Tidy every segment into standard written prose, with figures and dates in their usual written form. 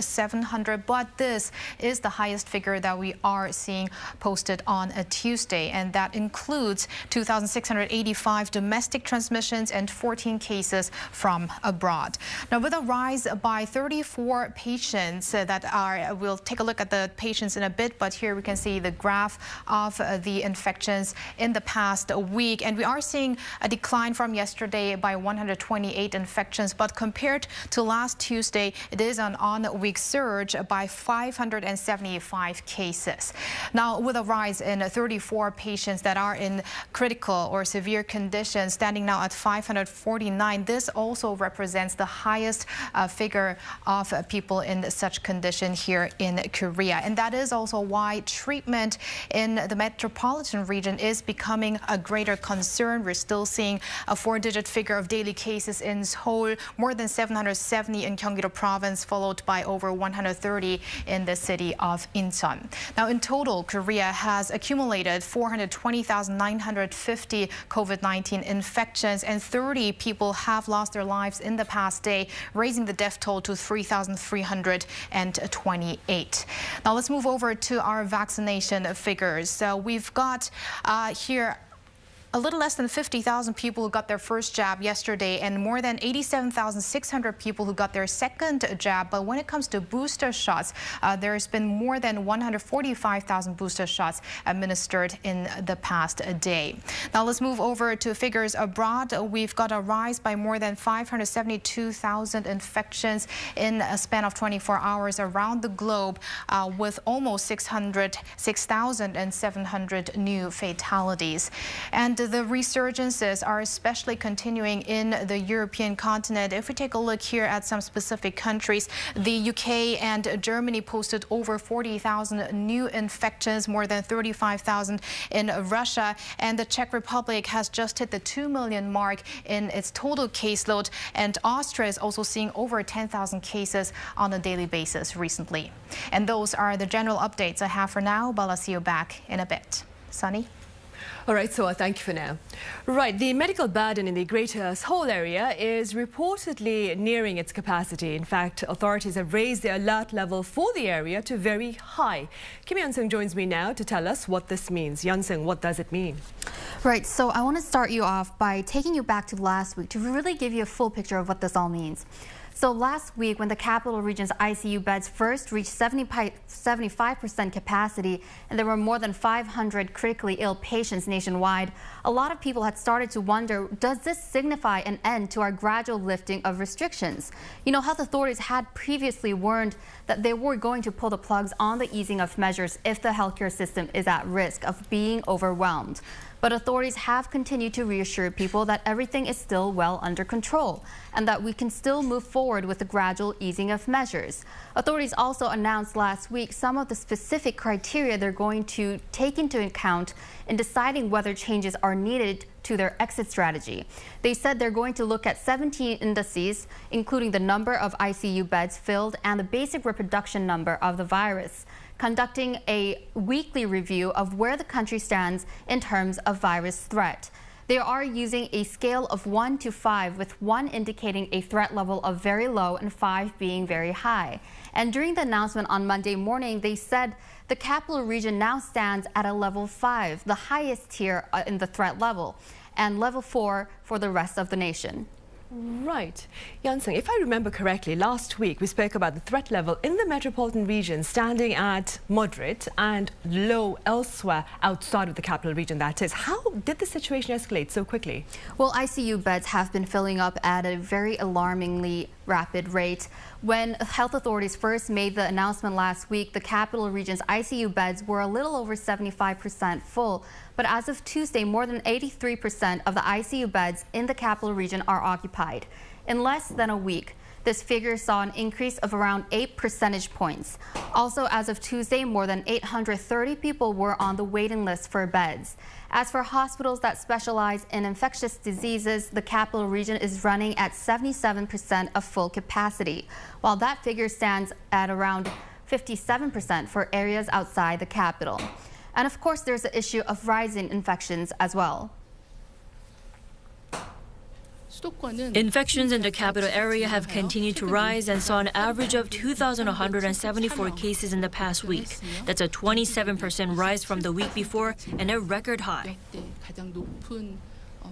700, but this is the highest figure that we are seeing posted on a Tuesday, and that includes 2,685 domestic transmissions and 14 cases from abroad. Now, with a rise by 34 patients we'll take a look at the patients in a bit, but here we can see the graph of the infections in the past week, and we are seeing a decline from yesterday by 128 infections, but compared to last Tuesday, it is an on-week surge by 575 cases. Now, with a rise in 34 patients that are in critical or severe condition, standing now at 549, this also represents the highest figure of people in such condition here in Korea. And that is also why treatment in the metropolitan region is becoming a greater concern. We're still seeing a 4-digit figure of daily cases in Seoul, more than 770 in Gyeonggi-do province, followed by over 130 in the city of Incheon. Now, in total, Korea has accumulated 420,950 COVID-19 infections, and 30 people have lost their lives in the past day, raising the death toll to 3,328. Now, let's move over to our vaccination figures. So we've got here a little less than 50,000 people who got their first jab yesterday, and more than 87,600 people who got their second jab. But when it comes to booster shots, there's been more than 145,000 booster shots administered in the past day. Now, let's move over to figures abroad. We've got a rise by more than 572,000 infections in a span of 24 hours around the globe, with almost 6,700 new fatalities. And the resurgences are especially continuing in the European continent. If we take a look here at some specific countries, the UK and Germany posted over 40,000 new infections, more than 35,000 in Russia, and the Czech Republic has just hit the 2 million mark in its total caseload, and Austria is also seeing over 10,000 cases on a daily basis recently. And those are the general updates I have for now, but I'll see you back in a bit. Sunny? All right, so thank you for now. Right, the medical burden in the greater Seoul area is reportedly nearing its capacity. In fact, authorities have raised the alert level for the area to very high. Kim Yeon-seung joins me now to tell us what this means. Yeon-seung, what does it mean? Right, so I want to start you off by taking you back to last week to really give you a full picture of what this all means. So last week, when the capital region's ICU beds first reached 75% capacity, and there were more than 500 critically ill patients nationwide, a lot of people had started to wonder, does this signify an end to our gradual lifting of restrictions? You know, health authorities had previously warned that they were going to pull the plugs on the easing of measures if the healthcare system is at risk of being overwhelmed. But authorities have continued to reassure people that everything is still well under control and that we can still move forward with the gradual easing of measures. Authorities also announced last week some of the specific criteria they're going to take into account in deciding whether changes are needed to their exit strategy. They said they're going to look at 17 indices, including the number of ICU beds filled and the basic reproduction number of the virus, conducting a weekly review of where the country stands in terms of virus threat. They are using a scale of 1 to 5, with 1 indicating a threat level of very low and 5 being very high. And during the announcement on Monday morning, they said the capital region now stands at a level 5, the highest tier in the threat level, and level 4 for the rest of the nation. Right. Yeon-seung, if I remember correctly, last week we spoke about the threat level in the metropolitan region standing at moderate and low elsewhere outside of the capital region, that is. How did the situation escalate so quickly? Well, ICU beds have been filling up at a very alarmingly rapid rate. When health authorities first made the announcement last week, the capital region's ICU beds were a little over 75% full. But as of Tuesday, more than 83% of the ICU beds in the capital region are occupied. In less than a week, this figure saw an increase of around 8 percentage points. Also, as of Tuesday, more than 830 people were on the waiting list for beds. As for hospitals that specialize in infectious diseases, the capital region is running at 77% of full capacity, while that figure stands at around 57% for areas outside the capital. And of course, there's the issue of rising infections as well. Infections in the capital area have continued to rise and saw an average of 2,174 cases in the past week. That's a 27% rise from the week before and a record high.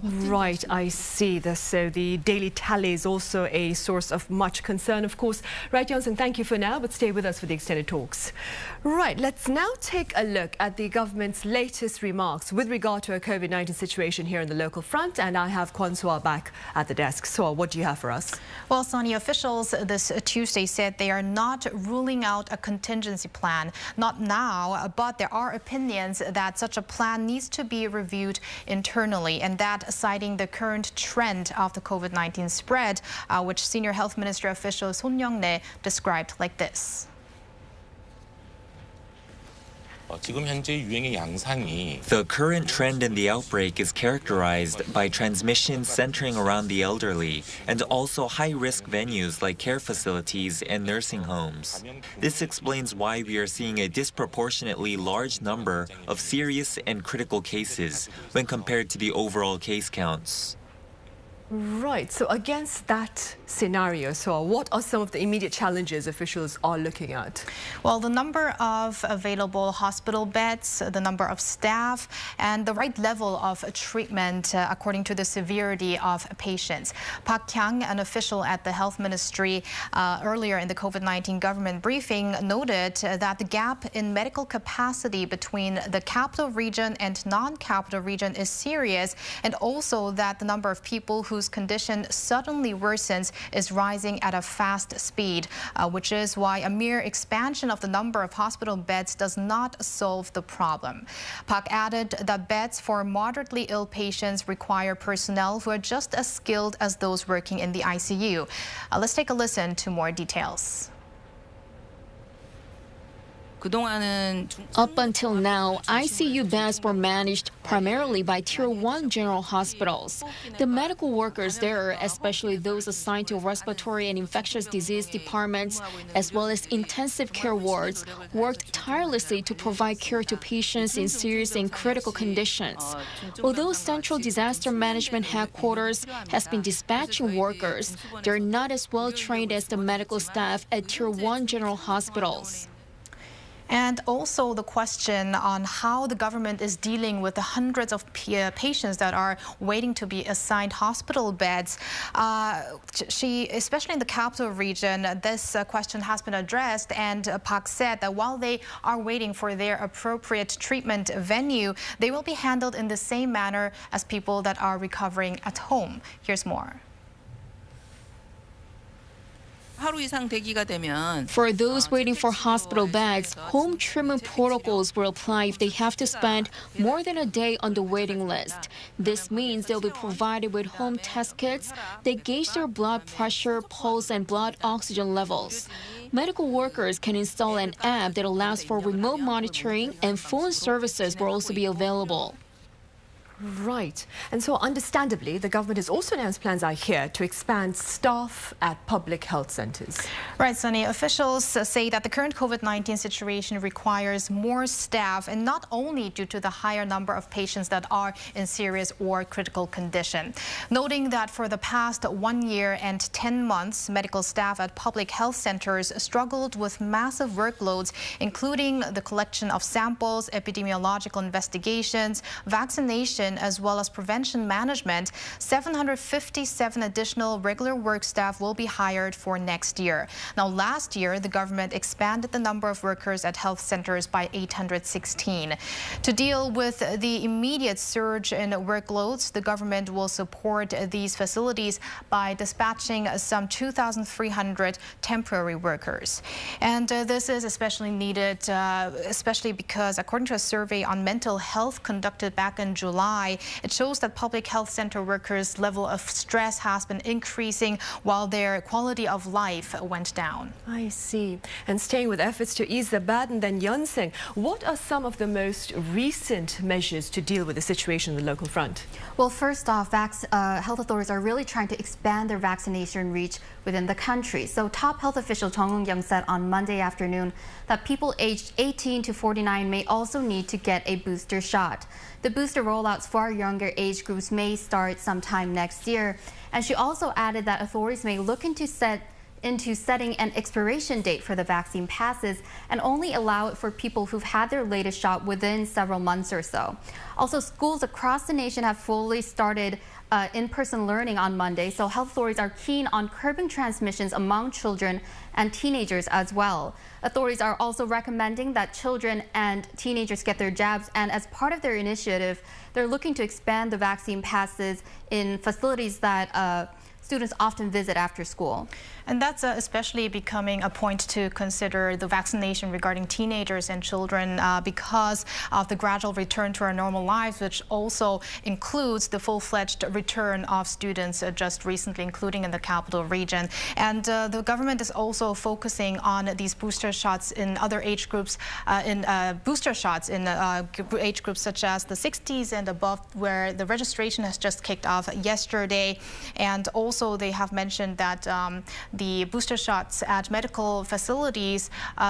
Right, I see this. So the daily tally is also a source of much concern, of course. Right, Johnson, thank you for now, but stay with us for the extended talks. Right, let's now take a look at the government's latest remarks with regard to a COVID-19 situation here in the local front. And I have Kwan Soa back at the desk. Soa, what do you have for us? Well, Sunny, officials this Tuesday said they are not ruling out a contingency plan. Not now, but there are opinions that such a plan needs to be reviewed internally, and that citing the current trend of the COVID-19 spread, which Senior Health Ministry official Son Young-rae described like this. The current trend in the outbreak is characterized by transmission centering around the elderly and also high-risk venues like care facilities and nursing homes. This explains why we are seeing a disproportionately large number of serious and critical cases when compared to the overall case counts. Right, so against that scenario, so what are some of the immediate challenges officials are looking at? Well, the number of available hospital beds, the number of staff, and the right level of treatment according to the severity of patients. Park Kyang, an official at the Health Ministry, earlier in the COVID-19 government briefing, noted that the gap in medical capacity between the capital region and non-capital region is serious, and also that the number of people whose condition suddenly worsens is rising at a fast speed, which is why a mere expansion of the number of hospital beds does not solve the problem. Park added that beds for moderately ill patients require personnel who are just as skilled as those working in the ICU. Let's take a listen to more details. Up until now, ICU beds were managed primarily by Tier 1 general hospitals. The medical workers there, especially those assigned to respiratory and infectious disease departments, as well as intensive care wards, worked tirelessly to provide care to patients in serious and critical conditions. Although Central Disaster Management Headquarters has been dispatching workers, they're not as well trained as the medical staff at Tier 1 general hospitals. And also the question on how the government is dealing with the hundreds of patients that are waiting to be assigned hospital beds. Especially in the capital region, this question has been addressed, and Park said that while they are waiting for their appropriate treatment venue, they will be handled in the same manner as people that are recovering at home. Here's more. For those waiting for hospital beds, home treatment protocols will apply if they have to spend more than a day on the waiting list. This means they'll be provided with home test kits that gauge their blood pressure, pulse, and blood oxygen levels. Medical workers can install an app that allows for remote monitoring, and phone services will also be available. Right. And so understandably, the government has also announced plans out here to expand staff at public health centers. Right, Sunny. Officials say that the current COVID-19 situation requires more staff, and not only due to the higher number of patients that are in serious or critical condition. Noting that for the past 1 year and 10 months, medical staff at public health centers struggled with massive workloads, including the collection of samples, epidemiological investigations, vaccination, as well as prevention management. 757 additional regular work staff will be hired for next year. Now, last year, the government expanded the number of workers at health centers by 816. To deal with the immediate surge in workloads, the government will support these facilities by dispatching some 2,300 temporary workers. And this is especially needed, especially because according to a survey on mental health conducted back in July, it shows that public health center workers' level of stress has been increasing while their quality of life went down. I see. And staying with efforts to ease the burden, then Yun-sing, what are some of the most recent measures to deal with the situation in the local front? Well, first off, health authorities are really trying to expand their vaccination reach within the country. So top health official Chung Eun-kyung said on Monday afternoon that people aged 18 to 49 may also need to get a booster shot. The booster rollout across far younger age groups may start sometime next year. And she also added that authorities may look into setting an expiration date for the vaccine passes and only allow it for people who've had their latest shot within several months or so. Also, schools across the nation have fully started in-person learning on Monday, so health authorities are keen on curbing transmissions among children and teenagers as well. Authorities are also recommending that children and teenagers get their jabs, and as part of their initiative, they're looking to expand the vaccine passes in facilities that students often visit after school. And that's especially becoming a point to consider the vaccination regarding teenagers and children because of the gradual return to our normal lives, which also includes the full-fledged return of students just recently, including in the capital region. And the government is also focusing on these booster shots in other age groups, booster shots in age groups such as the 60s and above, where the registration has just kicked off yesterday. And also they have mentioned that the booster shots at medical facilities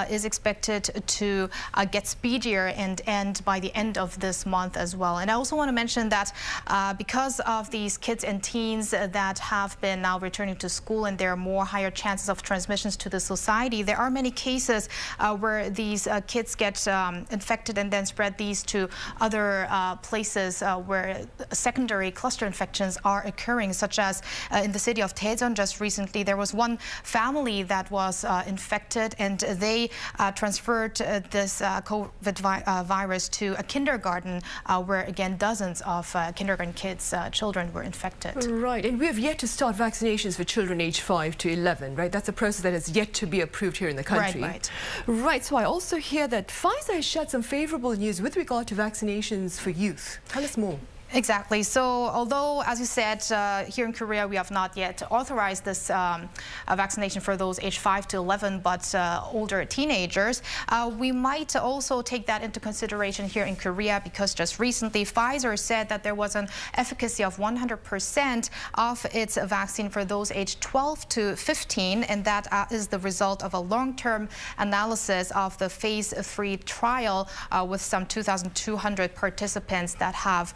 is expected to get speedier and end by the end of this month as well. And I also want to mention that because of these kids and teens that have been now returning to school and there are more higher chances of transmissions to the society, there are many cases where these kids get infected and then spread these to other places where secondary cluster infections are occurring, such as in the city of Daejeon just recently. There was one family that was infected, and they transferred this COVID virus to a kindergarten where, again, dozens of kindergarten kids, children were infected. Right, and we have yet to start vaccinations for children aged 5 to 11, right? That's a process that has yet to be approved here in the country. Right, so I also hear that Pfizer has shared some favorable news with regard to vaccinations for youth. Tell us more. Exactly. So although, as you said, here in Korea, we have not yet authorized this vaccination for those aged 5 to 11, but older teenagers, we might also take that into consideration here in Korea, because just recently Pfizer said that there was an efficacy of 100% of its vaccine for those aged 12 to 15, and that is the result of a long-term analysis of the phase 3 trial with some 2,200 participants that have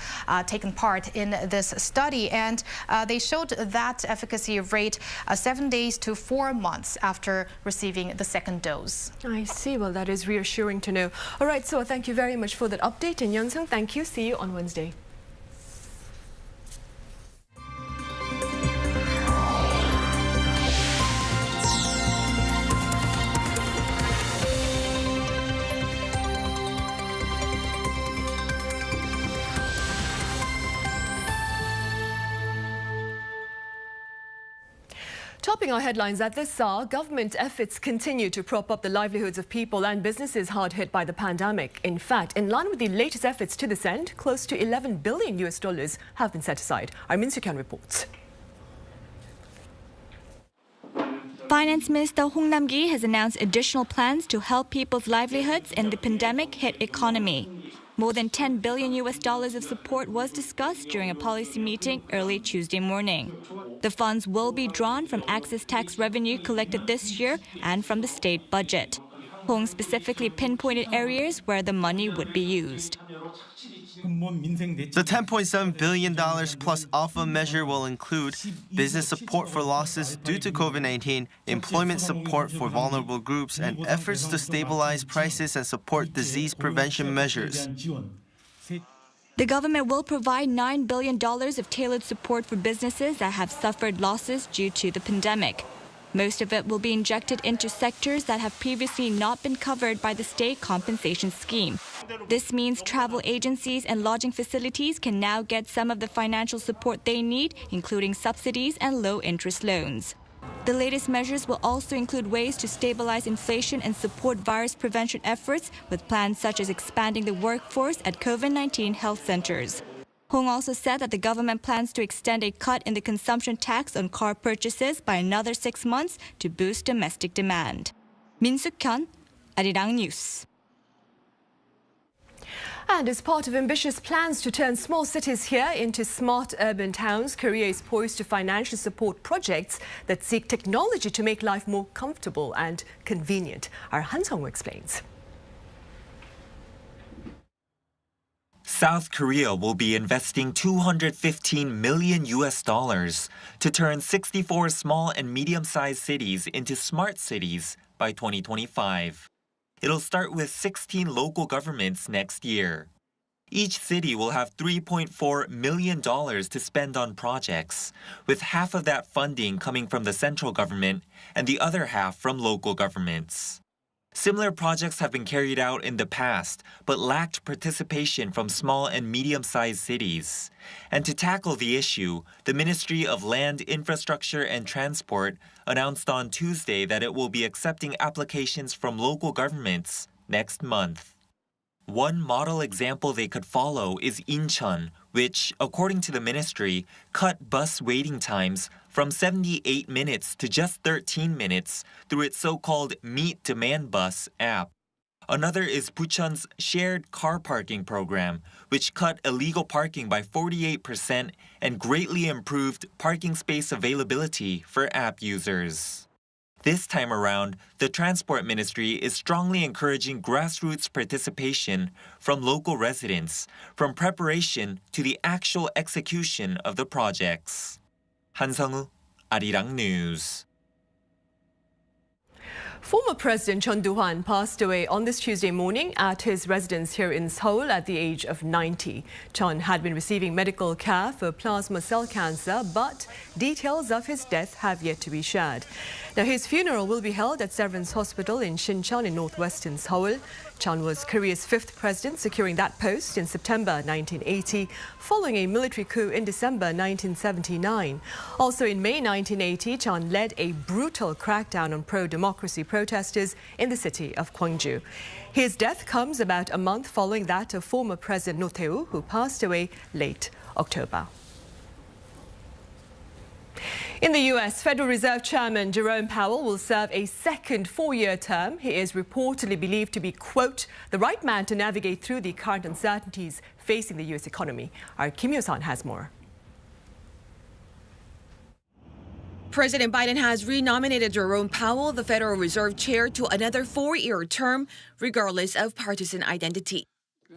taken part in this study, and they showed that efficacy rate 7 days to 4 months after receiving the second dose. I see. Well, that is reassuring to know. All right, so thank you very much for that update. And Yeon-sung, thank you. See you on Wednesday. Topping our headlines at this hour, government efforts continue to prop up the livelihoods of people and businesses hard hit by the pandemic. In fact, in line with the latest efforts to this end, close to $11 billion have been set aside. Our Min Soo-kyun reports. Finance Minister Hong Nam-gi has announced additional plans to help people's livelihoods in the pandemic-hit economy. More than $10 billion of support was discussed during a policy meeting early Tuesday morning. The funds will be drawn from excess tax revenue collected this year and from the state budget. Hong specifically pinpointed areas where the money would be used. The $10.7 billion plus alpha measure will include business support for losses due to COVID-19, employment support for vulnerable groups, and efforts to stabilize prices and support disease prevention measures. The government will provide $9 billion of tailored support for businesses that have suffered losses due to the pandemic. Most of it will be injected into sectors that have previously not been covered by the state compensation scheme. This means travel agencies and lodging facilities can now get some of the financial support they need, including subsidies and low-interest loans. The latest measures will also include ways to stabilize inflation and support virus prevention efforts, with plans such as expanding the workforce at COVID-19 health centers. Hong also said that the government plans to extend a cut in the consumption tax on car purchases by another 6 months to boost domestic demand. Min Soo-kyun, Arirang News. And as part of ambitious plans to turn small cities here into smart urban towns, Korea is poised to financially support projects that seek technology to make life more comfortable and convenient. Our Han Sung-woo explains. South Korea will be investing $215 million to turn 64 small and medium-sized cities into smart cities by 2025. It'll start with 16 local governments next year. Each city will have $3.4 million to spend on projects, with half of that funding coming from the central government and the other half from local governments. Similar projects have been carried out in the past, but lacked participation from small and medium-sized cities. And to tackle the issue, the Ministry of Land, Infrastructure and Transport announced on Tuesday that it will be accepting applications from local governments next month. One model example they could follow is Incheon, which, according to the ministry, cut bus waiting times from 78 minutes to just 13 minutes through its so-called Meet Demand Bus app. Another is Bucheon's shared car parking program, which cut illegal parking by 48% and greatly improved parking space availability for app users. This time around, the Transport Ministry is strongly encouraging grassroots participation from local residents, from preparation to the actual execution of the projects. 한성우, Arirang News. Former President Chun Doo-hwan passed away on this Tuesday morning at his residence here in Seoul at the age of 90. Chun had been receiving medical care for plasma cell cancer, but details of his death have yet to be shared. Now, his funeral will be held at Severance Hospital in Shincheon in northwestern Seoul. Chun was Korea's 5th president, securing that post in September 1980, following a military coup in December 1979. Also in May 1980, Chun led a brutal crackdown on pro-democracy protesters in the city of Gwangju. His death comes about a month following that of former President Roh Tae-woo, who passed away late October. In the U.S., Federal Reserve Chairman Jerome Powell will serve a second 4-year term. He is reportedly believed to be, quote, the right man to navigate through the current uncertainties facing the U.S. economy. Our Kim Yo-san has more. President Biden has renominated Jerome Powell, the Federal Reserve Chair, to another 4-year term, regardless of partisan identity.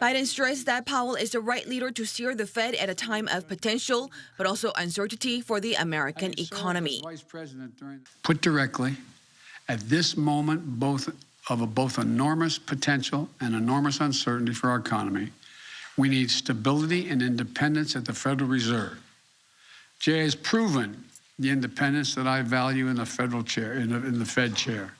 Biden stressed that Powell is the right leader to steer the Fed at a time of potential, but also uncertainty for the American economy. Put directly, at this moment, both enormous potential and enormous uncertainty for our economy, we need stability and independence at the Federal Reserve. Jay has proven the independence that I value in the Federal chair, in the Fed chair.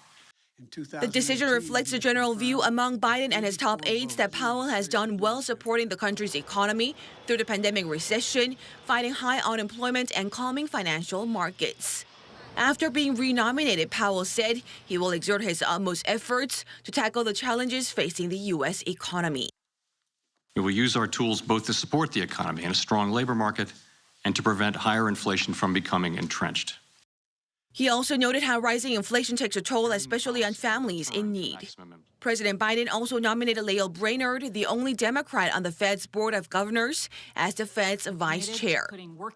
The decision reflects the general view among Biden and his top aides that Powell has done well supporting the country's economy through the pandemic recession, fighting high unemployment and calming financial markets. After being renominated, Powell said he will exert his utmost efforts to tackle the challenges facing the U.S. economy. We will use our tools both to support the economy and a strong labor market and to prevent higher inflation from becoming entrenched. He also noted how rising inflation takes a toll, especially on families in need. President Biden also nominated Lael Brainerd, the only Democrat on the Fed's Board of Governors, as the Fed's vice chair.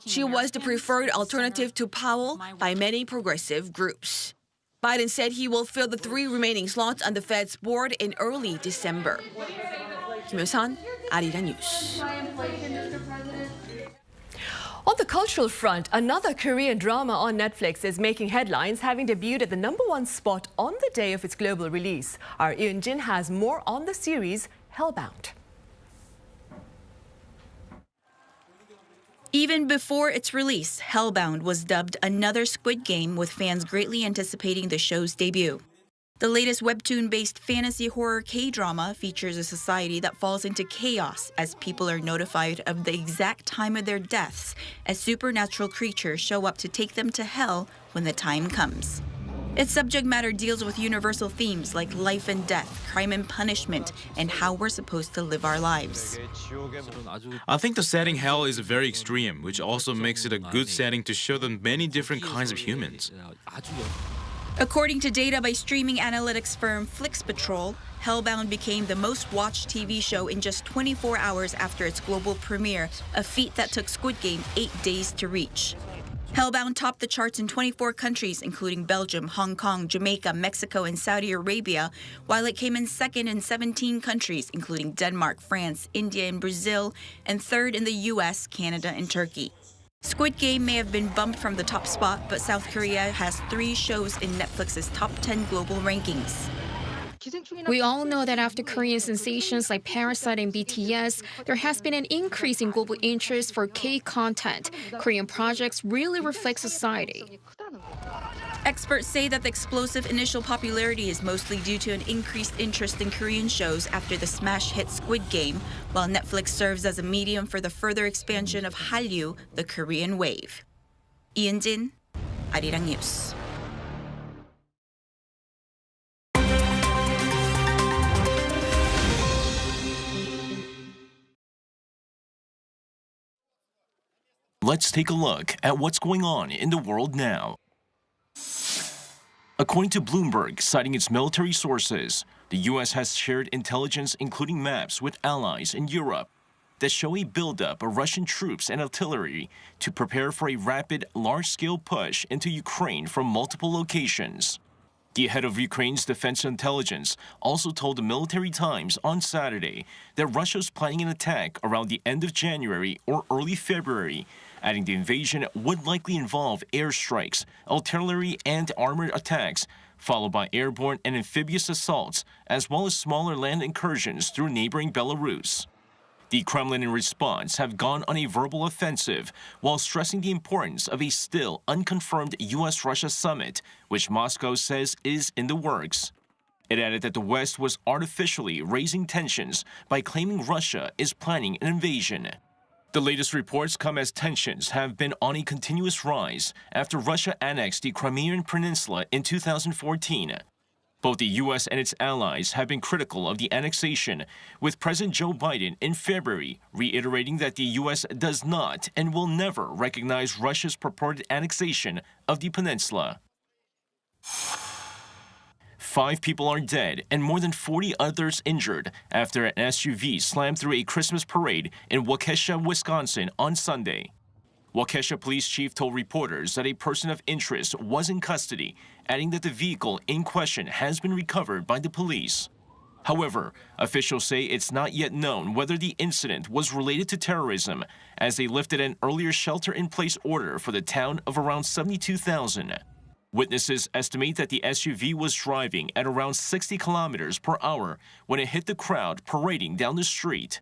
She was the preferred alternative to Powell by many progressive groups. Biden said he will fill the 3 remaining slots on the Fed's board in early December. Kim Yo-san, Arirang News. On the cultural front, another Korean drama on Netflix is making headlines, having debuted at the #1 spot on the day of its global release. Our Yoon-jin has more on the series, Hellbound. Even before its release, Hellbound was dubbed another Squid Game, with fans greatly anticipating the show's debut. The latest webtoon-based fantasy horror K-drama features a society that falls into chaos as people are notified of the exact time of their deaths as supernatural creatures show up to take them to hell when the time comes. Its subject matter deals with universal themes like life and death, crime and punishment, and how we're supposed to live our lives. I think the setting hell is very extreme, which also makes it a good setting to show the many different kinds of humans. According to data by streaming analytics firm Flix Patrol, Hellbound became the most watched TV show in just 24 hours after its global premiere, a feat that took Squid Game 8 days to reach. Hellbound topped the charts in 24 countries, including Belgium, Hong Kong, Jamaica, Mexico, and Saudi Arabia, while it came in second in 17 countries, including Denmark, France, India, and Brazil, and third in the US, Canada, and Turkey. Squid Game may have been bumped from the top spot, but South Korea has 3 shows in Netflix's top 10 global rankings. We all know that after Korean sensations like Parasite and BTS, there has been an increase in global interest for K-content. Korean projects really reflect society. Experts say that the explosive initial popularity is mostly due to an increased interest in Korean shows after the smash hit Squid Game, while Netflix serves as a medium for the further expansion of Hallyu, the Korean wave. Ian-jin, Arirang News. Let's take a look at what's going on in the world now. According to Bloomberg, citing its military sources, the U.S. has shared intelligence including maps with allies in Europe that show a buildup of Russian troops and artillery to prepare for a rapid, large-scale push into Ukraine from multiple locations. The head of Ukraine's defense intelligence also told the Military Times on Saturday that Russia's planning an attack around the end of January or early February, adding the invasion would likely involve airstrikes, artillery, and armored attacks, followed by airborne and amphibious assaults, as well as smaller land incursions through neighboring Belarus. The Kremlin in response have gone on a verbal offensive while stressing the importance of a still unconfirmed U.S.-Russia summit, which Moscow says is in the works. It added that the West was artificially raising tensions by claiming Russia is planning an invasion. The latest reports come as tensions have been on a continuous rise after Russia annexed the Crimean Peninsula in 2014. Both the U.S. and its allies have been critical of the annexation, with President Joe Biden in February reiterating that the U.S. does not and will never recognize Russia's purported annexation of the peninsula. 5 people are dead and more than 40 others injured after an SUV slammed through a Christmas parade in Waukesha, Wisconsin on Sunday. Waukesha Police Chief told reporters that a person of interest was in custody, adding that the vehicle in question has been recovered by the police. However, officials say it's not yet known whether the incident was related to terrorism, as they lifted an earlier shelter-in-place order for the town of around 72,000. Witnesses estimate that the SUV was driving at around 60 kilometers per hour when it hit the crowd parading down the street.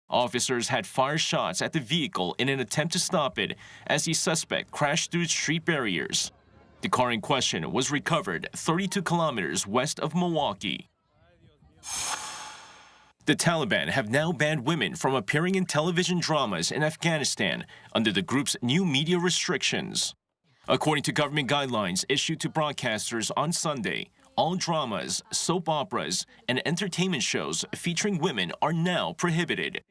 Officers had fired shots at the vehicle in an attempt to stop it as the suspect crashed through street barriers. The car in question was recovered 32 kilometers west of Milwaukee. The Taliban have now banned women from appearing in television dramas in Afghanistan under the group's new media restrictions. According to government guidelines issued to broadcasters on Sunday, all dramas, soap operas, and entertainment shows featuring women are now prohibited.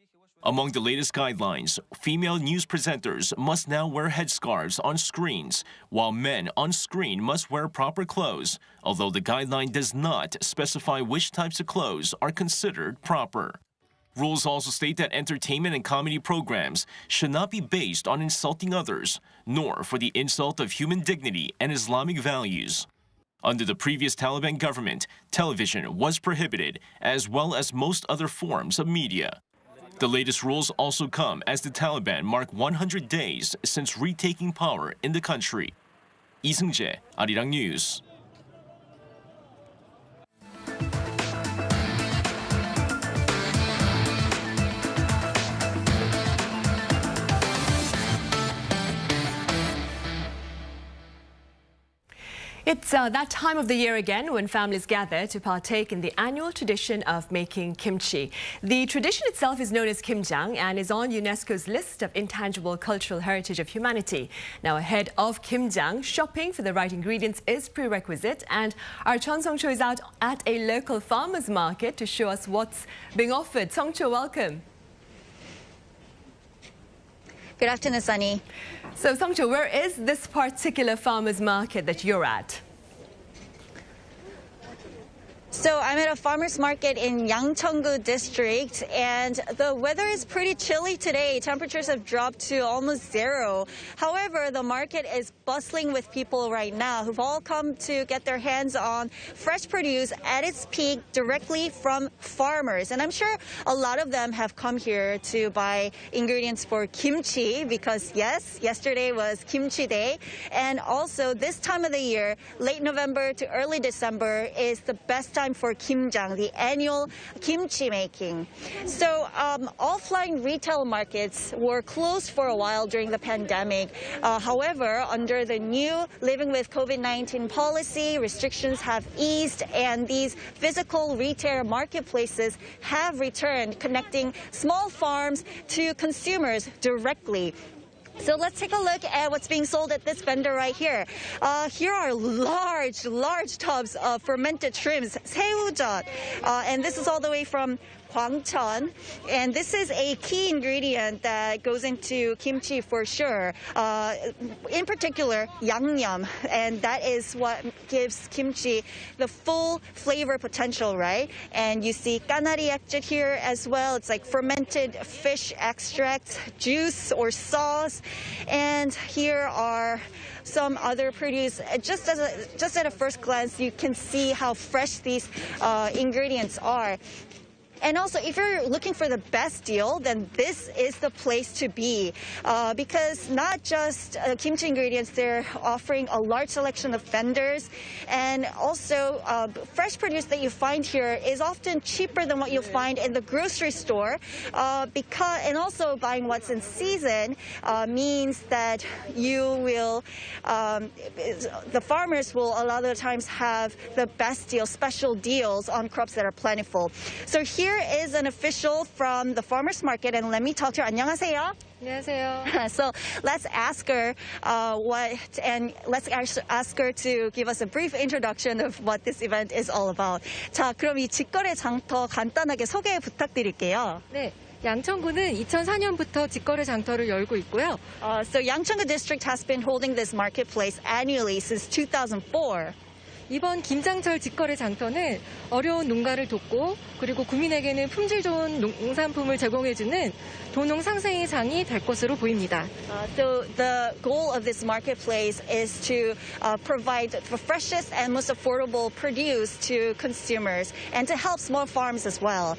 Among the latest guidelines, female news presenters must now wear headscarves on screens, while men on screen must wear proper clothes, although the guideline does not specify which types of clothes are considered proper. Rules also state that entertainment and comedy programs should not be based on insulting others, nor for the insult of human dignity and Islamic values. Under the previous Taliban government, television was prohibited, as well as most other forms of media. The latest rules also come as the Taliban mark 100 days since retaking power in the country. Lee Seung-jae, Arirang News. It's that time of the year again when families gather to partake in the annual tradition of making kimchi. The tradition itself is known as kimjang and is on UNESCO's list of intangible cultural heritage of humanity. Now, ahead of kimjang, shopping for the right ingredients is prerequisite, and our Chun Song-cho is out at a local farmers market to show us what's being offered. Song-cho, welcome. Good afternoon, Sunny. So, Song-cho, where is this particular farmers market that you're at? So I'm at a farmer's market in Yangcheongu district, and the weather is pretty chilly today. Temperatures have dropped to almost zero. However, the market is bustling with people right now who've all come to get their hands on fresh produce at its peak directly from farmers. And I'm sure a lot of them have come here to buy ingredients for kimchi because, yes, yesterday was kimchi day. And also this time of the year, late November to early December, is the best time for kimjang, the annual kimchi making. So offline retail markets were closed for a while during the pandemic. However, under the new Living with COVID-19 policy, restrictions have eased and these physical retail marketplaces have returned, connecting small farms to consumers directly. So let's take a look at what's being sold at this vendor right here. Here are large tubs of fermented shrimps, 새우젓, and this is all the way from Gwangcheon, and this is a key ingredient that goes into kimchi for sure. In particular, yangnyeom, and that is what gives kimchi the full flavor potential, right? And you see kanari ekjit here as well. It's like fermented fish extract, juice or sauce, and here are some other produce. Just at a first glance, you can see how fresh these ingredients are. And also, if you're looking for the best deal, then this is the place to be because not just kimchi ingredients, they're offering a large selection of vendors. And also, fresh produce that you find here is often cheaper than what you'll find in the grocery store. And also buying what's in season means that you will, the farmers will a lot of the times have the best deals, special deals on crops that are plentiful. So here is an official from the farmers market, and let me talk to her. 안녕하세요. 안녕하세요. So let's ask her let's ask her to give us a brief introduction of what this event is all about. 자, 그럼 이 직거래 장터 간단하게 소개 부탁드릴게요. 네. 양천구는 2004년부터 직거래 장터를 열고 있고요. So Yangcheongu district has been holding this marketplace annually since 2004. 이번 김장철 직거래 장터는 어려운 농가를 돕고 그리고 구민에게는 품질 좋은 농산품을 제공해주는 도농 상생의 장이 될 것으로 보입니다. So the goal of this marketplace is to provide the freshest and most affordable produce to consumers and to help small farms as well.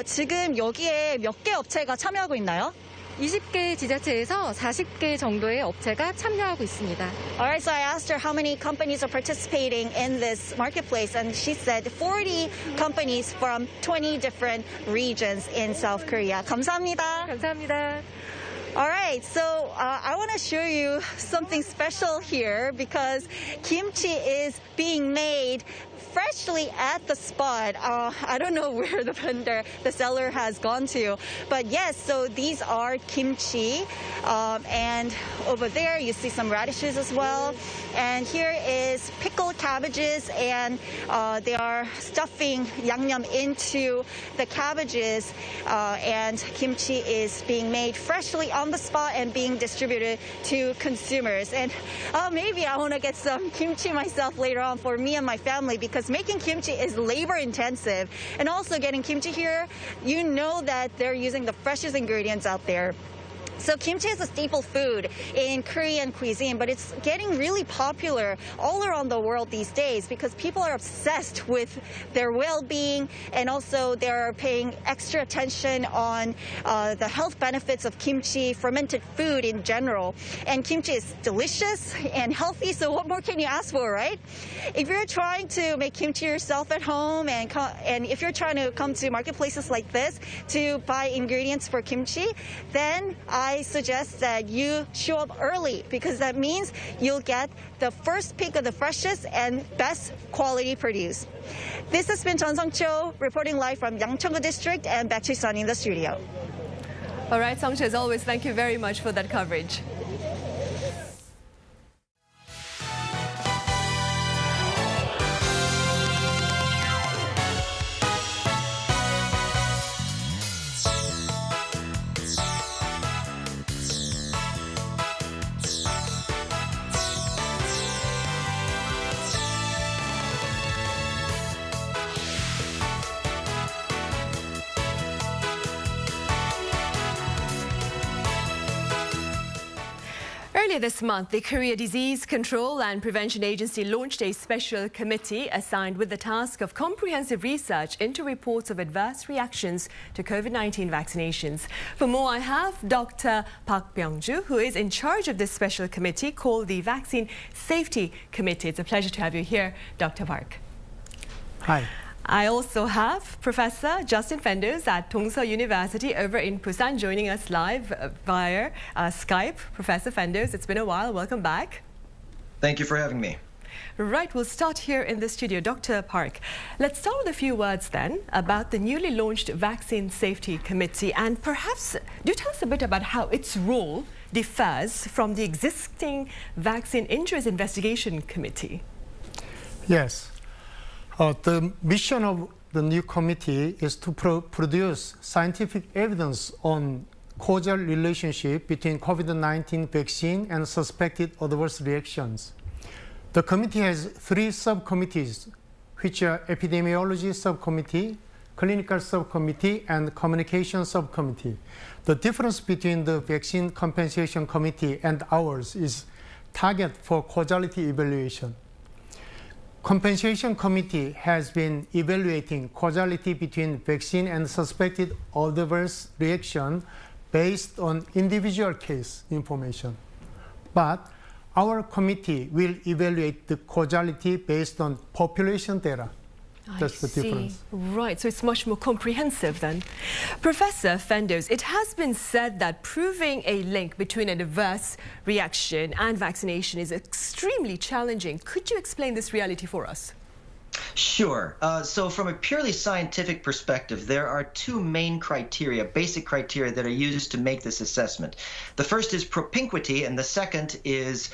지금 여기에 몇 개 업체가 참여하고 있나요? 20개 지자체에서 40개 정도의 업체가 참여하고 있습니다. Alright, so I asked her how many companies are participating in this marketplace, and she said 40 companies from 20 different regions in South Korea. 감사합니다. 감사합니다. All right, so I want to show you something special here because kimchi is being made freshly at the spot. I don't know where the seller has gone to, but yes, so these are kimchi, and over there you see some radishes as well. And here is pickled cabbages, and they are stuffing yangnyeom into the cabbages, and kimchi is being made freshly on the spot and being distributed to consumers. And maybe I want to get some kimchi myself later on for me and my family because making kimchi is labor intensive. And also getting kimchi here, you know that they're using the freshest ingredients out there. So kimchi is a staple food in Korean cuisine, but it's getting really popular all around the world these days because people are obsessed with their well-being, and also they're paying extra attention on the health benefits of kimchi, fermented food in general. And kimchi is delicious and healthy, so what more can you ask for, right? If you're trying to make kimchi yourself at home, and if you're trying to come to marketplaces like this to buy ingredients for kimchi, then I suggest that you show up early because that means you'll get the first pick of the freshest and best quality produce. This has been Jeon Sung-cho reporting live from Yangcheongu district, and back to Sunny in the studio. All right, Sung-cho, as always, thank you very much for that coverage. Earlier this month, the Korea Disease Control and Prevention Agency launched a special committee assigned with the task of comprehensive research into reports of adverse reactions to COVID-19 vaccinations. For more, I have Dr. Park Byung-ju, who is in charge of this special committee called the Vaccine Safety Committee. It's a pleasure to have you here, Dr. Park. Hi. I also have Professor Justin Fenders at Dongseul University over in Busan joining us live via Skype. Professor Fenders, it's been a while. Welcome back. Thank you for having me. Right, we'll start here in the studio. Dr. Park, let's start with a few words then about the newly launched Vaccine Safety Committee, and perhaps do tell us a bit about how its role differs from the existing Vaccine Injuries Investigation Committee. Yes. The mission of the new committee is to produce scientific evidence on causal relationship between COVID-19 vaccine and suspected adverse reactions. The committee has 3 subcommittees, which are Epidemiology Subcommittee, Clinical Subcommittee, and Communication Subcommittee. The difference between the Vaccine Compensation Committee and ours is target for causality evaluation. Compensation Committee has been evaluating causality between vaccine and suspected adverse reaction based on individual case information. But our committee will evaluate the causality based on population data. That's the difference. Right, so it's much more comprehensive then. Professor Fenders, it has been said that proving a link between an adverse reaction and vaccination is extremely challenging. Could you explain this reality for us? Sure. So from a purely scientific perspective, there are 2 main criteria, basic criteria that are used to make this assessment. The first is propinquity, and the second is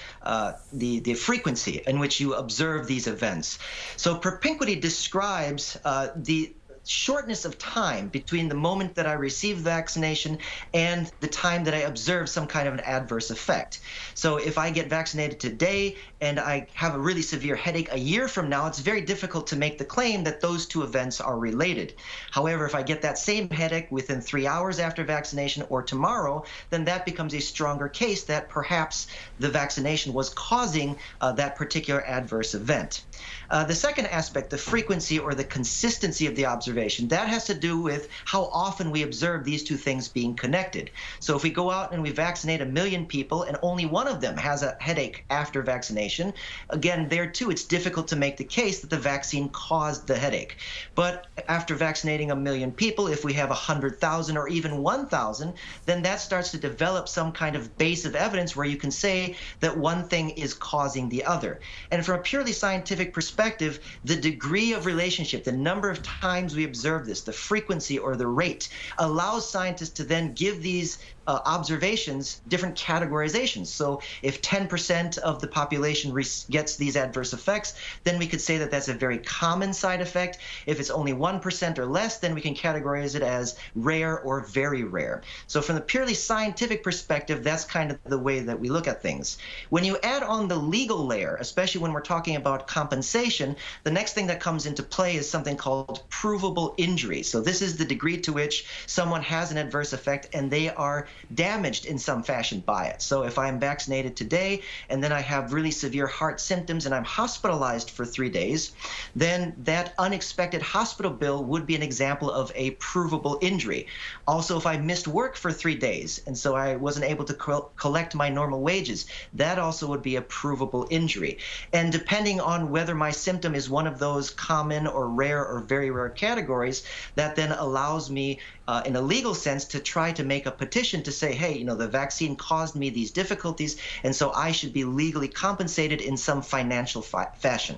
the frequency in which you observe these events. So propinquity describes the shortness of time between the moment that I receive vaccination and the time that I observe some kind of an adverse effect. So if I get vaccinated today and I have a really severe headache a year from now, it's very difficult to make the claim that those 2 events are related. However, if I get that same headache within 3 hours after vaccination or tomorrow, then that becomes a stronger case that perhaps the vaccination was causing that particular adverse event. The second aspect, the frequency or the consistency of the observation, that has to do with how often we observe these 2 things being connected. So if we go out and we vaccinate 1 million people and only one of them has a headache after vaccination, again, there too, it's difficult to make the case that the vaccine caused the headache. But after vaccinating 1 million people, if we have 100,000 or even 1,000, then that starts to develop some kind of base of evidence where you can say that one thing is causing the other. And from a purely scientific perspective, the degree of relationship, the number of times we observe this, the frequency or the rate, allows scientists to then give these observations different categorizations. So if 10% of the population gets these adverse effects, then we could say that that's a very common side effect. If it's only 1% or less, then we can categorize it as rare or very rare. So from the purely scientific perspective, that's kind of the way that we look at things. When you add on the legal layer, especially when we're talking about compensation, the next thing that comes into play is something called provable injury. So this is the degree to which someone has an adverse effect and they are damaged in some fashion by it. So if I'm vaccinated today and then I have really severe heart symptoms and I'm hospitalized for 3 days, then that unexpected hospital bill would be an example of a provable injury. Also, if I missed work for 3 days and so I wasn't able to collect my normal wages, that also would be a provable injury. And depending on whether my symptom is one of those common or rare or very rare categories, that then allows me in a legal sense to try to make a petition to say, hey, the vaccine caused me these difficulties, and so I should be legally compensated in some financial fashion.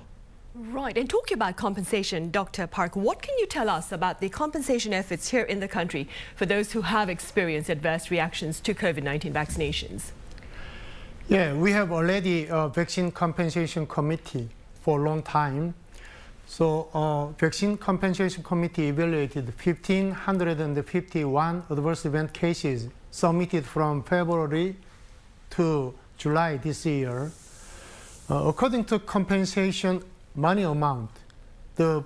Right, and talking about compensation, Dr. Park, what can you tell us about the compensation efforts here in the country for those who have experienced adverse reactions to COVID-19 vaccinations? Yeah, we have already a Vaccine Compensation Committee for a long time. So Vaccine Compensation Committee evaluated 1,551 adverse event cases submitted from February to July this year. According to compensation money amount, the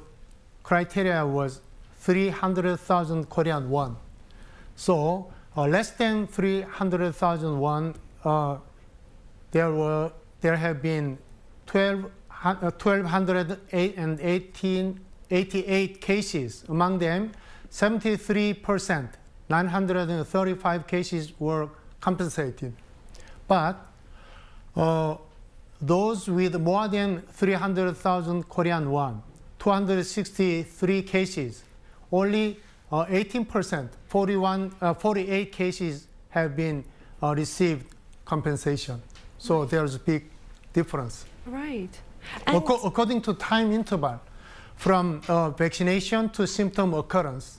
criteria was 300,000 Korean won. So less than 300,000 won there have been 1,288 cases. Among them, 73%, 935 cases were compensated. But those with more than 300,000 Korean won, 263 cases, only 18%, 48 cases have been received compensation. So there's a big difference. Right. According to time interval, from vaccination to symptom occurrence,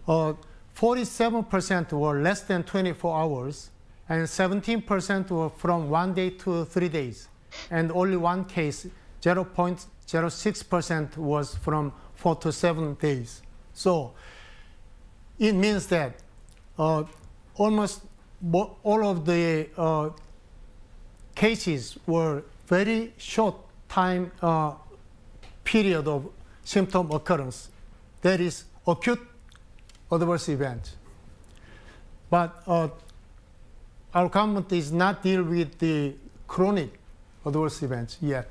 47% were less than 24 hours, and 17% were from 1 day to 3 days. And only one case, 0.06%, was from 4 to 7 days. So it means that almost all of the cases were very short time period of symptom occurrence. That is acute adverse event. But our government is not deal with the chronic adverse events yet.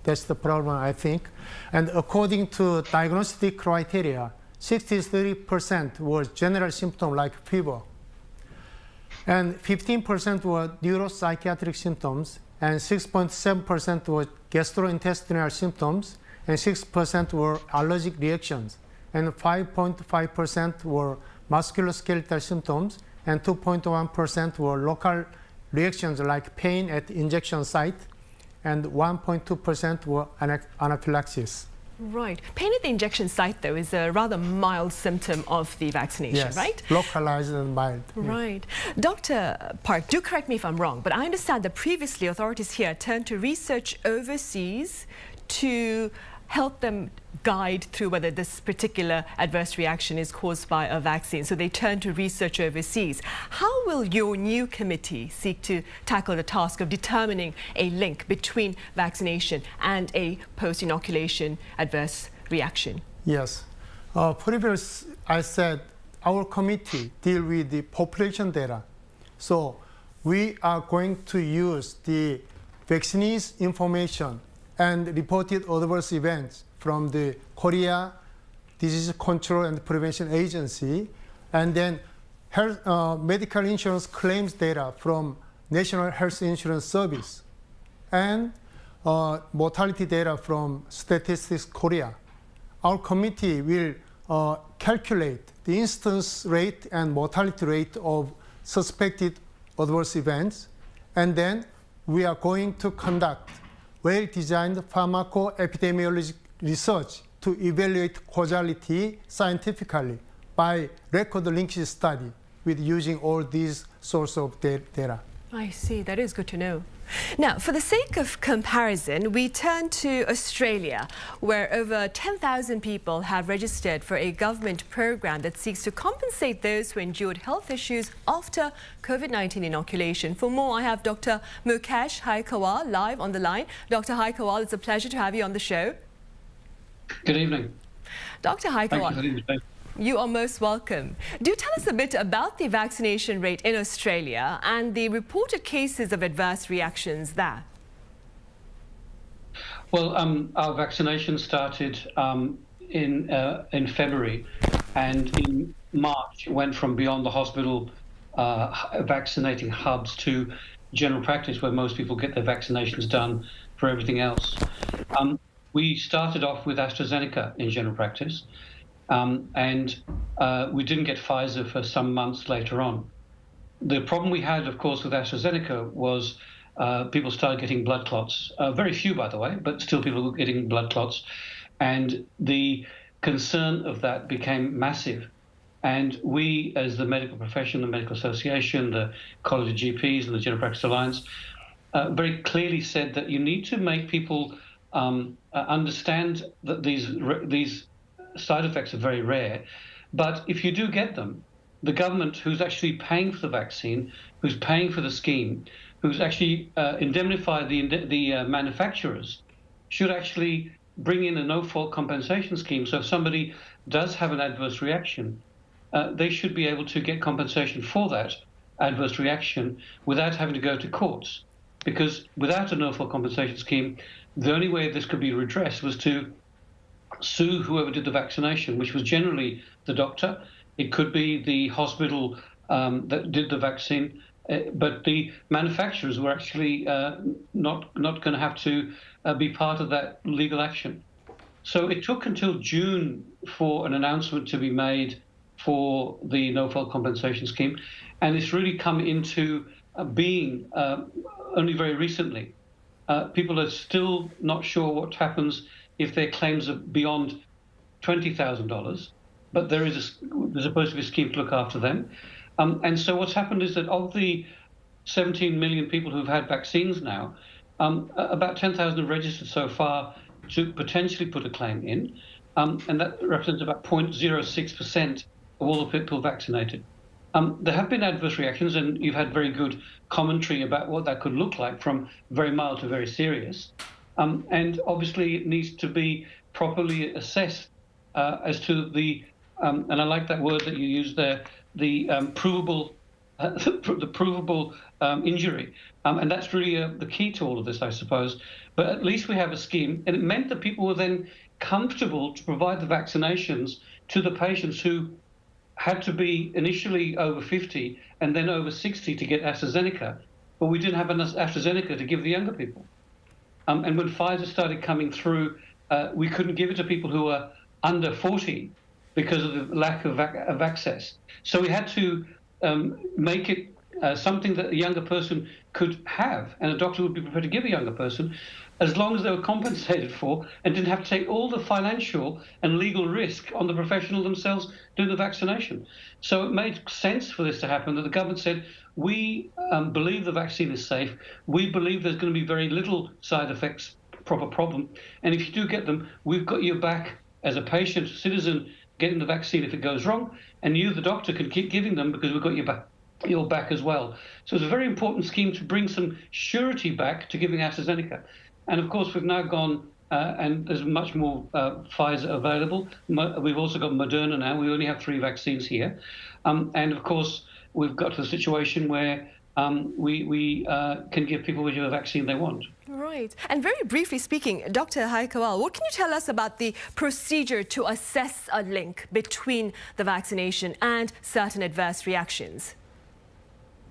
That's the problem, I think. And according to diagnostic criteria, 63% was general symptom like fever, and 15% were neuropsychiatric symptoms, and 6.7% were gastrointestinal symptoms, and 6% were allergic reactions, and 5.5% were musculoskeletal symptoms, and 2.1% were local reactions like pain at injection site, and 1.2% were anaphylaxis. Right. Pain at the injection site, though, is a rather mild symptom of the vaccination, yes, right? Localized and mild. Right. Yeah. Dr. Park, do correct me if I'm wrong, but I understand that previously authorities here turned to research overseas to help them guide through whether this particular adverse reaction is caused by a vaccine. So they turn to research overseas. How will your new committee seek to tackle the task of determining a link between vaccination and a post-inoculation adverse reaction? Yes. Previously, I said our committee deal with the population data. So we are going to use the vaccinees information and reported adverse events from the Korea Disease Control and Prevention Agency, and then health, medical insurance claims data from National Health Insurance Service, and mortality data from Statistics Korea. Our committee will calculate the incidence rate and mortality rate of suspected adverse events, and then we are going to conduct well-designed pharmacoepidemiologic research to evaluate causality scientifically by record linkage study with using all these sources of data. I see. That is good to know. Now, for the sake of comparison, we turn to Australia, where over 10,000 people have registered for a government program that seeks to compensate those who endured health issues after COVID-19 inoculation. For more, I have Dr. Mukesh Haikawal live on the line. Dr. Haikawal, it's a pleasure to have you on the show. Good evening. Dr. Haikawal. Thank you for the invitation. You are most welcome. Do tell us a bit about the vaccination rate in Australia and the reported cases of adverse reactions there. Well, our vaccination started in February, and in March went from beyond the hospital vaccinating hubs to general practice, where most people get their vaccinations done for everything else. We started off with AstraZeneca in general practice. And we didn't get Pfizer for some months later on. The problem we had, of course, with AstraZeneca was people started getting blood clots. Very few, by the way, but still people were getting blood clots. And the concern of that became massive. And we, as the medical profession, the Medical Association, the College of GPs and the General Practice Alliance, very clearly said that you need to make people understand that these side effects are very rare, but if you do get them, the government, who's actually paying for the vaccine, who's paying for the scheme, who's actually indemnified the manufacturers, should actually bring in a no-fault compensation scheme. So if somebody does have an adverse reaction, they should be able to get compensation for that adverse reaction without having to go to courts. because without a no-fault compensation scheme, the only way this could be redressed was to sue whoever did the vaccination, which was generally the doctor. It could be the hospital that did the vaccine, but the manufacturers were actually not going to have to be part of that legal action. So it took until June for an announcement to be made for the no-fault compensation scheme, and it's really come into being only very recently. People are still not sure what happens if their claims are beyond $20,000, but there's supposed to be a scheme to look after them. And so what's happened is that of the 17 million people who've had vaccines now, about 10,000 have registered so far to potentially put a claim in, and that represents about 0.06% of all the people vaccinated. There have been adverse reactions, and you've had very good commentary about what that could look like, from very mild to very serious. And obviously it needs to be properly assessed as to the, and I like that word that you used there, the provable injury. And that's really the key to all of this, I suppose. But at least we have a scheme, and it meant that people were then comfortable to provide the vaccinations to the patients who had to be initially over 50 and then over 60 to get AstraZeneca, but we didn't have enough AstraZeneca to give the younger people. And when Pfizer started coming through, we couldn't give it to people who were under 40 because of the lack of access. So we had to make it something that a younger person could have, and a doctor would be prepared to give a younger person, as long as they were compensated for and didn't have to take all the financial and legal risk on the professional themselves doing the vaccination. So it made sense for this to happen, that the government said, we believe the vaccine is safe, we believe there's going to be very little side effects, proper problem, and if you do get them, we've got your back as a patient, citizen, getting the vaccine if it goes wrong, and you, the doctor, can keep giving them because we've got your back as well. So it's a very important scheme to bring some surety back to giving AstraZeneca. And of course, we've now gone, and there's much more Pfizer available. We've also got Moderna now. We only have 3 vaccines here. And of course, we've got to the situation where we can give people whichever vaccine they want. Right. And very briefly speaking, Dr. Hellbound, what can you tell us about the procedure to assess a link between the vaccination and certain adverse reactions?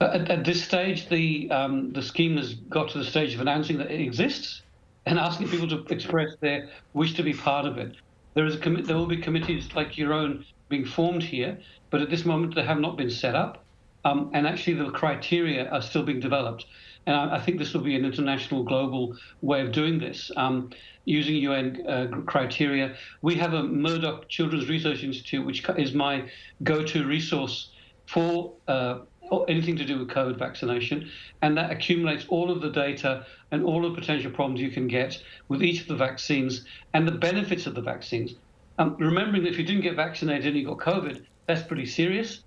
At this stage, the scheme has got to the stage of announcing that it exists and asking people to express their wish to be part of it. There will be committees like your own being formed here, but at this moment they have not been set up, and actually the criteria are still being developed. And I think this will be an international, global way of doing this, using UN criteria. We have a Murdoch Children's Research Institute, which is my go-to resource for anything to do with COVID vaccination, and that accumulates all of the data and all the potential problems you can get with each of the vaccines and the benefits of the vaccines. Remembering that if you didn't get vaccinated and you got COVID, that's pretty serious,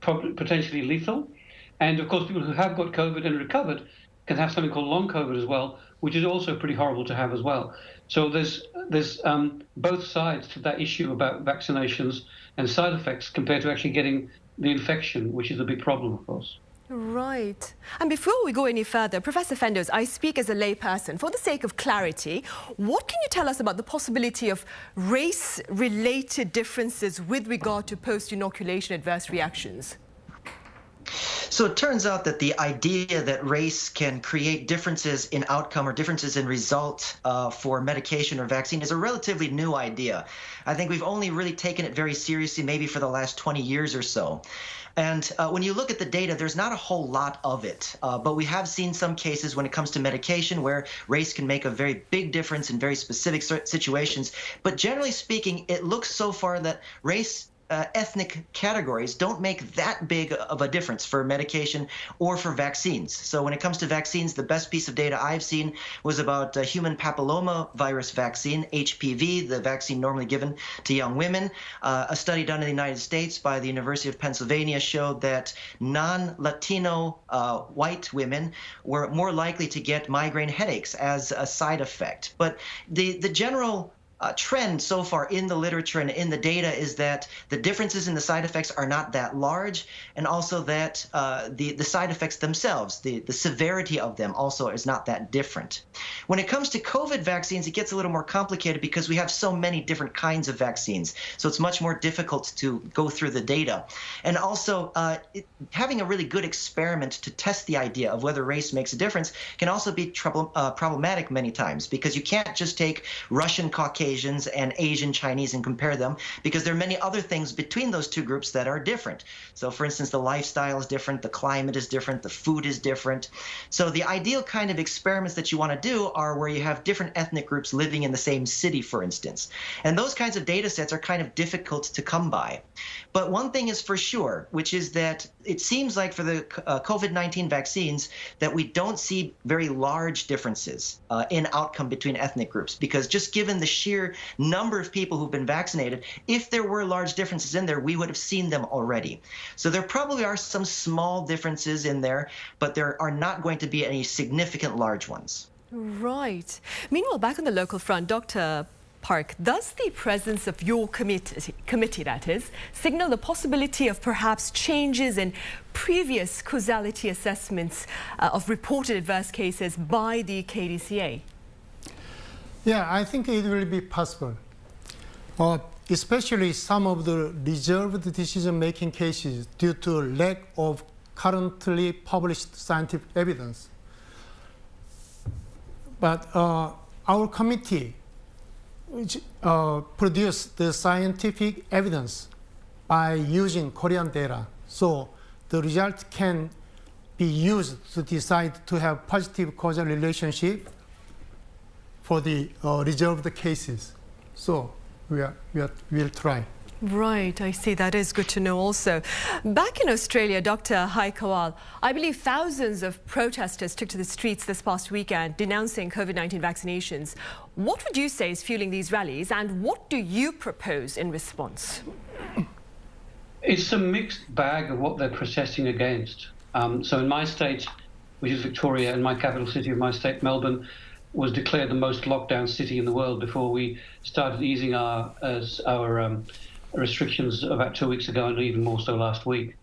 potentially lethal. And of course, people who have got COVID and recovered can have something called long COVID as well, which is also pretty horrible to have as well. So there's both sides to that issue about vaccinations and side effects compared to actually getting the infection, which is a big problem, of course. Right. And before we go any further, Professor Fendos, I speak as a layperson. For the sake of clarity, what can you tell us about the possibility of race-related differences with regard to post-inoculation adverse reactions? So it turns out that the idea that race can create differences in outcome or differences in result for medication or vaccine is a relatively new idea. I think we've only really taken it very seriously maybe for the last 20 years or so. And when you look at the data, there's not a whole lot of it. But we have seen some cases when it comes to medication where race can make a very big difference in very specific situations. But generally speaking, it looks so far that race ethnic categories don't make that big of a difference for medication or for vaccines. So when it comes to vaccines, the best piece of data I've seen was about human papilloma virus vaccine, HPV, the vaccine normally given to young women. A study done in the United States by the University of Pennsylvania showed that non-Latino white women were more likely to get migraine headaches as a side effect. But the general trend so far in the literature and in the data is that the differences in the side effects are not that large, and also that the side effects themselves, the severity of them also is not that different. When it comes to COVID vaccines, it gets a little more complicated because we have so many different kinds of vaccines. So it's much more difficult to go through the data. And also having a really good experiment to test the idea of whether race makes a difference can also be problematic many times, because you can't just take Russian Caucasians and Asian Chinese and compare them, because there are many other things between those two groups that are different. So for instance, the lifestyle is different, the climate is different, the food is different. So the ideal kind of experiments that you want to do are where you have different ethnic groups living in the same city, for instance. And those kinds of data sets are kind of difficult to come by. But one thing is for sure, which is that it seems like for the COVID-19 vaccines that we don't see very large differences in outcome between ethnic groups, because just given the sheer number of people who've been vaccinated, if there were large differences in there, we would have seen them already. So there probably are some small differences in there, but there are not going to be any significant large ones. Right. Meanwhile, back on the local front, Dr. Park, does the presence of your committee, that is, signal the possibility of perhaps changes in previous causality assessments of reported adverse cases by the KDCA? Yeah, I think it will be possible. Especially some of the reserved decision-making cases due to lack of currently published scientific evidence. But our committee produced the scientific evidence by using Korean data. So the result can be used to decide to have positive causal relationship for the reserved cases. So we'll try. Right, I see. That is good to know also. Back in Australia, Dr. Kawal, I believe thousands of protesters took to the streets this past weekend denouncing COVID-19 vaccinations. What would you say is fueling these rallies, and what do you propose in response? It's a mixed bag of what they're protesting against. So in my state, which is Victoria, and my capital city of my state, Melbourne, was declared the most lockdown city in the world before we started easing our restrictions about 2 weeks ago, and even more so last week.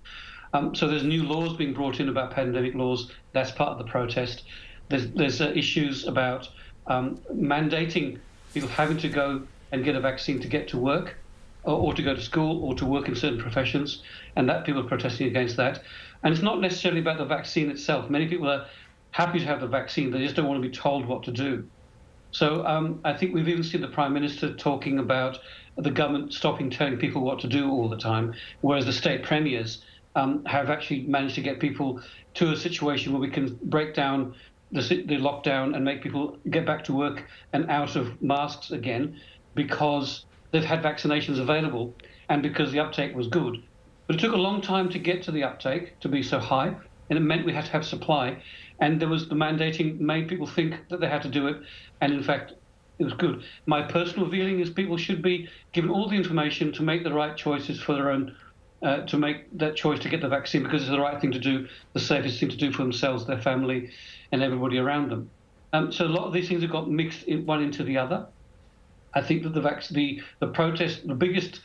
So there's new laws being brought in about pandemic laws. That's part of the protest. There's issues about mandating people having to go and get a vaccine to get to work, or to go to school, or to work in certain professions, and that people are protesting against that. And it's not necessarily about the vaccine itself. Many people are happy to have the vaccine, they just don't want to be told what to do. So I think we've even seen the Prime Minister talking about the government stopping telling people what to do all the time, whereas the state premiers have actually managed to get people to a situation where we can break down the lockdown and make people get back to work and out of masks again, because they've had vaccinations available and because the uptake was good. But it took a long time to get to the uptake to be so high, and it meant we had to have supply. And there was the mandating made people think that they had to do it, and in fact, it was good. My personal feeling is people should be given all the information to make the right choices for their own, to make that choice to get the vaccine, because it's the right thing to do, the safest thing to do for themselves, their family, and everybody around them. So a lot of these things have got mixed one into the other. I think that the protest, the biggest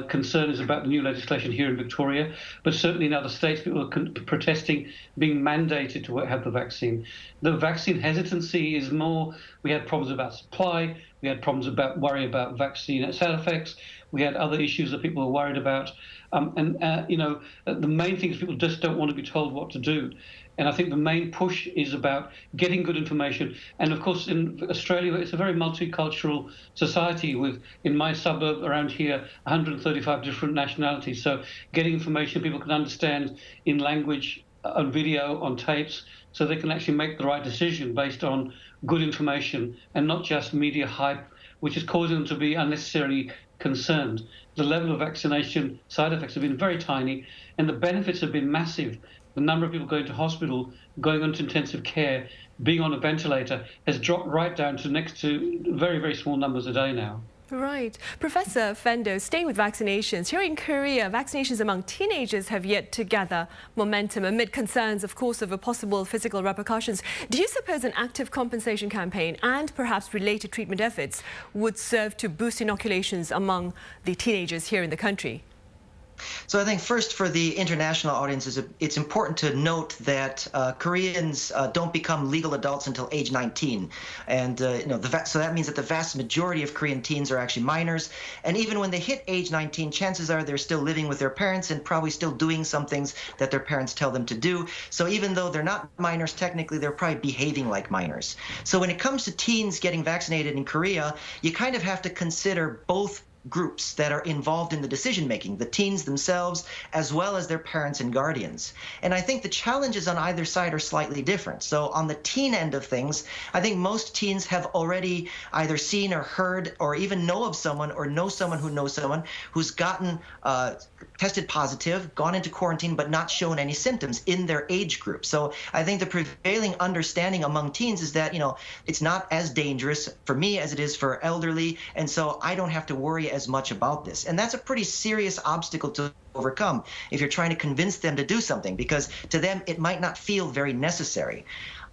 concern is about the new legislation here in Victoria, but certainly in other states, people are protesting being mandated to have the vaccine. The vaccine hesitancy is more, we had problems about supply, we had problems about worry about vaccine side effects, we had other issues that people were worried about. The main thing is people just don't want to be told what to do. And I think the main push is about getting good information. And of course, in Australia, it's a very multicultural society with, in my suburb around here, 135 different nationalities. So getting information people can understand in language, on video, on tapes, so they can actually make the right decision based on good information and not just media hype, which is causing them to be unnecessarily concerned. The level of vaccination side effects have been very tiny, and the benefits have been massive. The number of people going to hospital, going onto intensive care, being on a ventilator has dropped right down to next to very, very small numbers a day now. Right. Professor Fendo, staying with vaccinations, here in Korea, vaccinations among teenagers have yet to gather momentum amid concerns, of course, over possible physical repercussions. Do you suppose an active compensation campaign and perhaps related treatment efforts would serve to boost inoculations among the teenagers here in the country? So I think first for the international audiences, it's important to note that Koreans don't become legal adults until age 19. And so that means that the vast majority of Korean teens are actually minors. And even when they hit age 19, chances are they're still living with their parents and probably still doing some things that their parents tell them to do. So even though they're not minors, technically, they're probably behaving like minors. So when it comes to teens getting vaccinated in Korea, you kind of have to consider both groups that are involved in the decision making, the teens themselves, as well as their parents and guardians. And I think the challenges on either side are slightly different. So on the teen end of things, I think most teens have already either seen or heard or even know of someone or know someone who knows someone who's gotten tested positive, gone into quarantine, but not shown any symptoms in their age group. So I think the prevailing understanding among teens is that, it's not as dangerous for me as it is for elderly. And so I don't have to worry as much about this. And that's a pretty serious obstacle to overcome if you're trying to convince them to do something, because to them it might not feel very necessary.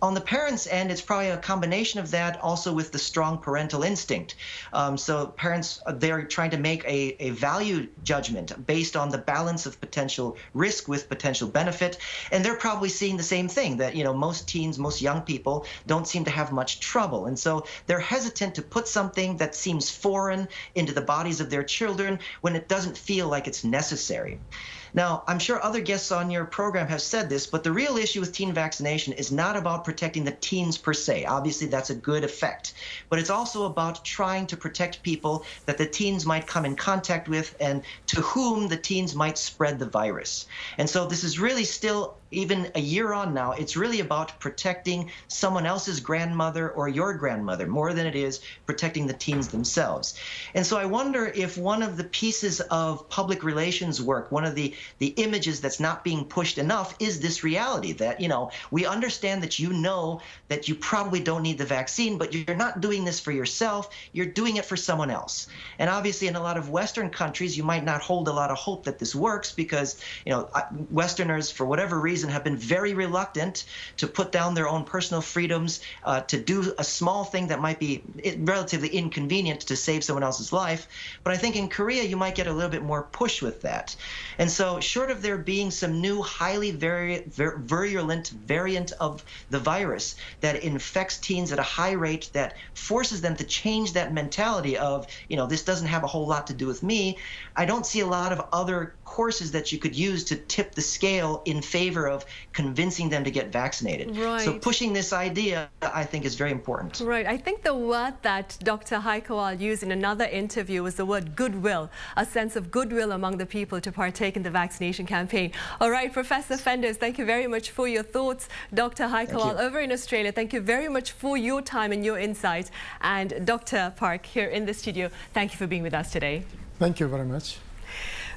On the parents' end, it's probably a combination of that also with the strong parental instinct. So parents, they're trying to make a value judgment based on the balance of potential risk with potential benefit. And they're probably seeing the same thing, that, most teens, most young people don't seem to have much trouble. And so they're hesitant to put something that seems foreign into the bodies of their children when it doesn't feel like it's necessary. Now, I'm sure other guests on your program have said this, but the real issue with teen vaccination is not about protecting the teens per se. Obviously, that's a good effect. But it's also about trying to protect people that the teens might come in contact with and to whom the teens might spread the virus. And so this is really still, even a year on now, it's really about protecting someone else's grandmother or your grandmother more than it is protecting the teens themselves. And so I wonder if one of the pieces of public relations work, one of the images that's not being pushed enough is this reality that, we understand that that you probably don't need the vaccine, but you're not doing this for yourself, you're doing it for someone else. And obviously in a lot of Western countries, you might not hold a lot of hope that this works because, Westerners, for whatever reason, have been very reluctant to put down their own personal freedoms, to do a small thing that might be relatively inconvenient to save someone else's life. But I think in Korea, you might get a little bit more push with that. And so short of there being some new highly virulent variant of the virus that infects teens at a high rate, that forces them to change that mentality of, this doesn't have a whole lot to do with me, I don't see a lot of other courses that you could use to tip the scale in favor of convincing them to get vaccinated. Right. So pushing this idea, I think, is very important. Right. I think the word that Dr. Haikawal used in another interview was the word goodwill, a sense of goodwill among the people to partake in the vaccination campaign. All right, Professor Fenders, thank you very much for your thoughts. Dr. Haikawal over in Australia, thank you very much for your time and your insights. And Dr. Park here in the studio, thank you for being with us today. Thank you very much.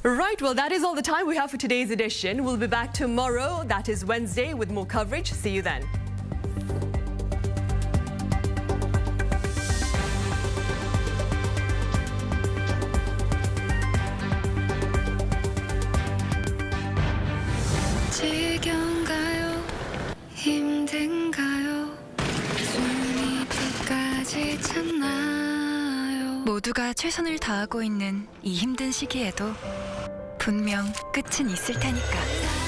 Right, well, that is all the time we have for today's edition. We'll be back tomorrow, that is Wednesday, with more coverage. See you then. 지겨운가요? 힘든가요? 숨이 끝까지 참나요? 모두가 최선을 다하고 있는 이 힘든 시기에도 분명 끝은 있을 테니까.